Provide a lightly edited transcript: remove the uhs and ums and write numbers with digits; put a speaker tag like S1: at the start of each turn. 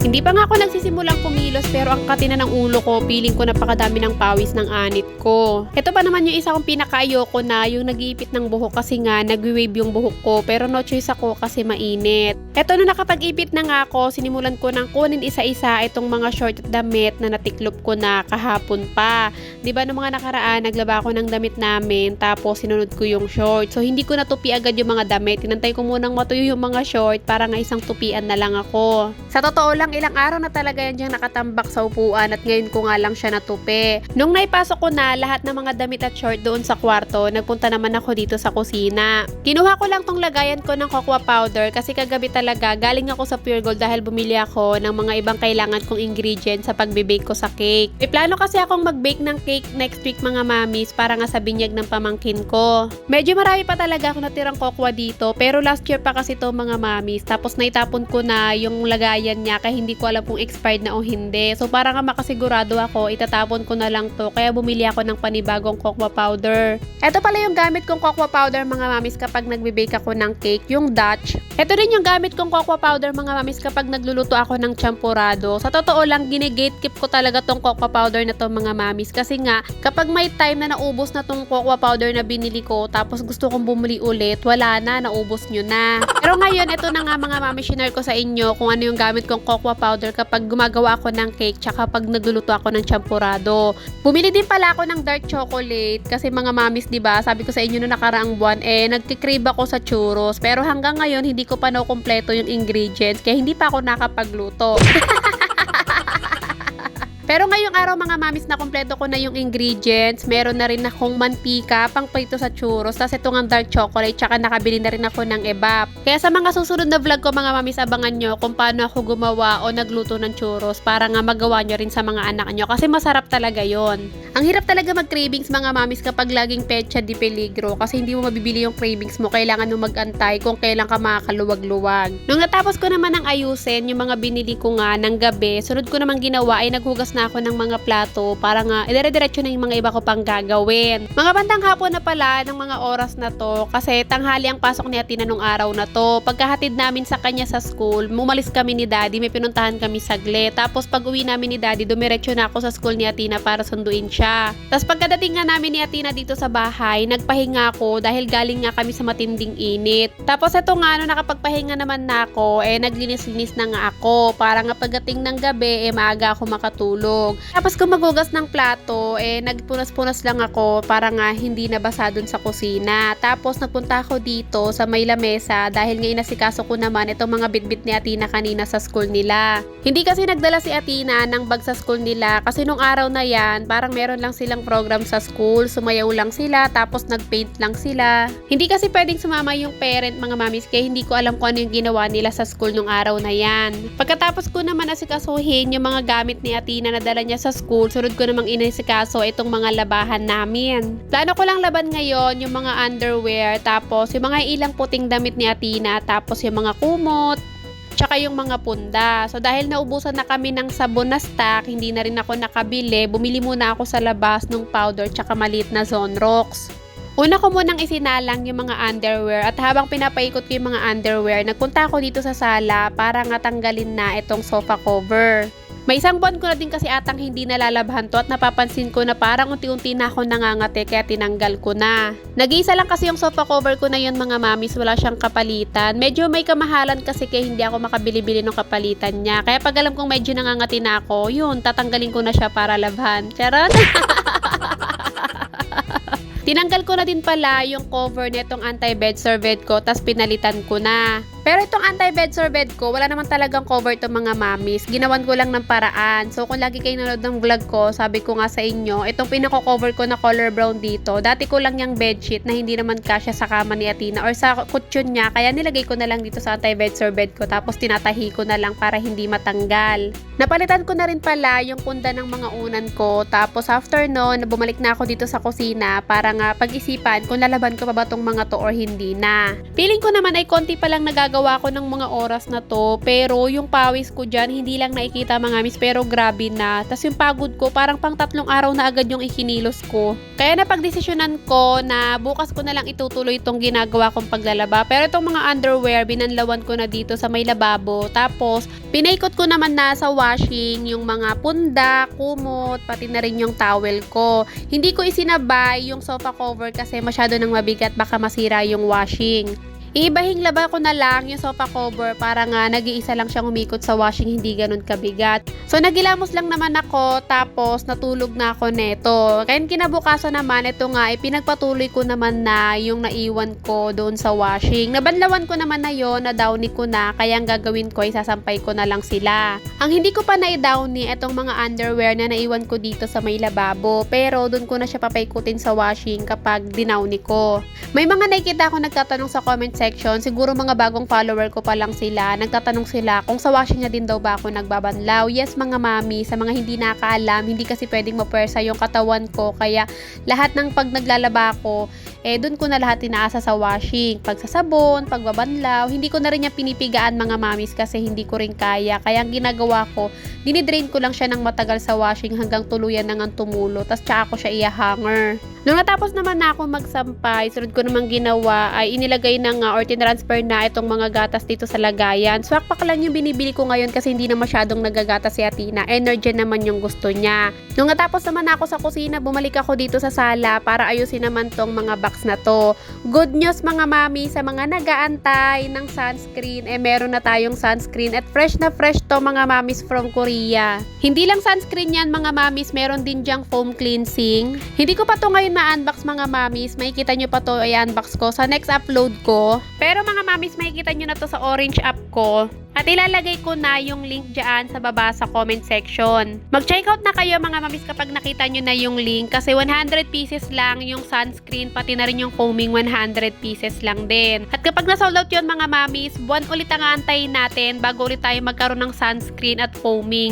S1: Hindi pa nga ako nagsisimulang kumilos pero ang katina ng ulo ko, feeling ko napakadami ng pawis ng anit ko. Ito pa naman yung isa kong pinakaayoko na yung nag-iipit ng buhok kasi nga nagwi-wave yung buhok ko pero no choice ako kasi mainit. Ito nung nakapag-ipit na nga ako, sinimulan ko nang kunin isa-isa itong mga short at damit na natiklop ko na kahapon pa. Diba nung mga nakaraan, naglaba ako ng damit namin tapos sinunod ko yung short. So hindi ko natupi agad yung mga damit. Tinantay ko munang matuyo yung mga short para nga isang tupian na lang ako. Sa totoo lang, ilang araw na talaga yan diyang nakatambak sa upuan at ngayon ko nga lang siya natupi. Nung naipasok ko na lahat ng mga damit at short doon sa kwarto, nagpunta naman ako dito sa kusina. Kinuha ko lang tong lagayan ko ng cocoa powder kasi kagabi talaga galing ako sa Pure Gold dahil bumili ako ng mga ibang kailangan kong ingredients sa pagbe-bake ko sa cake. May plano kasi akong mag-bake ng cake next week mga mamis para nga sa binyag ng pamangkin ko. Medyo marami pa talaga ako natirang cocoa dito pero last year pa kasi to mga mamis tapos naitapon ko na yung lagayan niya kaya hindi ko alam kung expired na o hindi. So para nga makasigurado ako, itatapon ko na lang to. Kaya bumili ako ng panibagong cocoa powder. Ito pala yung gamit kong cocoa powder mga mamis kapag nagbe-bake ako ng cake, yung Dutch. Ito rin yung gamit kong cocoa powder mga mamis kapag nagluluto ako ng champurado. Sa totoo lang, gine-gatekeep ko talaga tong cocoa powder na to mga mamis. Kasi nga, kapag may time na naubos na tong cocoa powder na binili ko, tapos gusto kong bumuli ulit, wala na, naubos nyo na. Pero ngayon, ito na nga mga mamis, share ko sa inyo kung ano yung gamit kong cocoa powder kapag gumagawa ako ng cake tsaka pag nagluluto ako ng champurado. Bumili din pala ako ng dark chocolate kasi mga mamis, 'di ba? Sabi ko sa inyo no nakaraang buwan nagki-crave ako sa churros pero hanggang ngayon hindi ko pa nakumpleto yung ingredients kaya hindi pa ako nakapagluto. Pero ngayong araw mga mamis na kumpleto ko na yung ingredients. Meron na rin akong mantika pang prito sa churros. Tapos ito ng dark chocolate. Tsaka nakabili na rin ako ng ebap. Kaya sa mga susunod na vlog ko mga mamis, abangan nyo kung paano ako gumawa o nagluto ng churros para nga magawa nyo rin sa mga anak nyo. Kasi masarap talaga yon. Ang hirap talaga mag-cravings mga mamis kapag laging petsa di peligro. Kasi hindi mo mabibili yung cravings mo. Kailangan mo mag-antay kung kailan ka makakaluwag-luwag. Nung natapos ko naman ng ayusin, yung mga binili ko nga ng gabi, sunod ko naman ginawa ay naghugas na ako ng mga plato para nga idire-diretso na yung mga iba ko pang gagawin. Mga bandang hapon na pala ng mga oras na to kasi tanghali ang pasok ni Atina nung araw na to. Pagkahatid namin sa kanya sa school, umalis kami ni Daddy, may pinuntahan kami saglit. Tapos pag uwi namin ni Daddy, dumiretso na ako sa school ni Atina para sunduin siya. Tapos pagkadating nga namin ni Atina dito sa bahay, nagpahinga ako dahil galing nga kami sa matinding init. Tapos ito nga, no, nakapagpahinga naman na ako, naglinis-linis na nga ako para nga pagdating ng gabi, maaga ako makatulog. Tapos kung maghugas ng plato, nagpunas-punas lang ako para nga hindi nabasa dun sa kusina. Tapos nagpunta ako dito sa may lamesa dahil nga inasikaso ko naman itong mga bitbit ni Atina kanina sa school nila. Hindi kasi nagdala si Atina ng bag sa school nila kasi nung araw na yan, parang meron lang silang program sa school, sumayaw lang sila, tapos nagpaint lang sila. Hindi kasi pwedeng sumama yung parent mga mamis kaya hindi ko alam kung ano yung ginawa nila sa school nung araw na yan. Pagkatapos ko naman asikasuhin yung mga gamit ni Atina na dala niya sa school, sunod ko namang inasikaso itong mga labahan namin. Plano ko lang laban ngayon yung mga underwear, tapos yung mga ilang puting damit ni Atina, tapos yung mga kumot, tsaka yung mga punda. So dahil naubusan na kami ng sabon na stock, hindi na rin ako nakabili, bumili muna ako sa labas ng powder tsaka maliit na Zonrox. Una ko munang isinalang yung mga underwear at habang pinapaikot ko yung mga underwear, nagpunta ako dito sa sala para nga tanggalin na itong sofa cover. May isang buwan ko na din kasi atang hindi nalalabhan to at napapansin ko na parang unti-unti na ako nangangate kaya tinanggal ko na. Nag-iisa lang kasi yung sofa cover ko na yun mga mamis, wala siyang kapalitan. Medyo may kamahalan kasi kaya hindi ako makabili-bili ng kapalitan niya. Kaya pag alam kong medyo nangangati na ako, yun, tatanggalin ko na siya para labhan. Charot! Tinanggal ko na din pala yung cover nitong anti-bed sorbet ko, tas pinalitan ko na. Pero itong anti-bed sorbet ko, wala naman talagang cover to mga mamis. Ginawan ko lang ng paraan. So kung lagi kayo nanonood ng vlog ko, sabi ko nga sa inyo, itong pinako-cover ko na color brown dito, dati ko lang yung bedsheet na hindi naman kasya sa kama ni Atina or sa kutsyon niya, kaya nilagay ko na lang dito sa anti-bed sorbet ko, tapos tinatahi ko na lang para hindi matanggal. Napalitan ko na rin pala yung punda ng mga unan ko, tapos after noon, bumalik na ako dito sa kusina para nga pag-isipan kung lalaban ko pa ba tong mga to or hindi na. Feeling ko naman ay konti pa lang nagagawa ginagawa ko ng mga oras na to, pero yung pawis ko dyan, hindi lang nakikita mga mamis, pero grabe na. Tas yung pagod ko, parang pang 3 araw na agad yung ikinilos ko. Kaya napagdesisyonan ko na bukas ko na lang itutuloy itong ginagawa kong paglalaba. Pero itong mga underwear, binanlawan ko na dito sa may lababo. Tapos, pinaikot ko naman na sa washing yung mga pundak, kumot, pati na rin yung towel ko. Hindi ko isinabay yung sofa cover kasi masyado nang mabigat, baka masira yung washing. Iibahing laba ko na lang yung sofa cover para nga nag-iisa lang siyang umikot sa washing, hindi ganun kabigat. So nagilamos lang naman ako, tapos natulog na ako neto. Kaya kinabukasan naman, ito nga, pinagpatuloy ko naman na yung naiwan ko doon sa washing. Nabanlawan ko naman na yon, na downy ko na, kaya ang gagawin ko ay sasampay ko na lang sila. Ang hindi ko pa na-downy, itong mga underwear na naiwan ko dito sa may lababo, pero doon ko na siya papaikutin sa washing kapag dinowny ko. May mga nakikita ako nagtatanong sa comment section, siguro mga bagong follower ko pa lang sila, nagtatanong sila kung sa washing na din daw ba ako nagbabanlaw. Yes mga mami, sa mga hindi nakakaalam, hindi kasi pwedeng mapuwersa yung katawan ko, kaya lahat ng pag naglalaba ko, dun ko na lahat tinaasa sa washing. Pagsasabon, pagbabanlaw, hindi ko na rin niya pinipigaan mga mamis kasi hindi ko rin kaya. Kaya ang ginagawa ko, dinidrain ko lang siya ng matagal sa washing hanggang tuluyan na nga tumulo, tas tsaka ko siya i-hanger. Nung natapos naman na ako magsampay, sunod ko namang ginawa ay inilagay na nga or tinransfer na itong mga gatas dito sa lagayan. Swakpak lang yung binibili ko ngayon kasi hindi na masyadong nagagatas si Atina. Energy naman yung gusto niya. Nung natapos naman ako sa kusina, bumalik ako dito sa sala para ayusin naman tong mga box na to. Good news mga mami sa mga nagaantay ng sunscreen, meron na tayong sunscreen at fresh na fresh to mga mamis from Korea. Hindi lang sunscreen yan mga mamis, meron din dyang foam cleansing. Hindi ko pa to ngayon na-unbox mga mamis, makikita nyo pa to i-unbox ko sa next upload ko. Pero mga mamis, makikita nyo na to sa orange app ko. At ilalagay ko na yung link dyan sa baba sa comment section. Mag-checkout na kayo mga mamis kapag nakita nyo na yung link kasi 100 pieces lang yung sunscreen, pati na rin yung foaming 100 pieces lang din. At kapag na-sold out yun mga mamis, buwan ulit ang aantayin natin bago ulit tayo magkaroon ng sunscreen at foaming.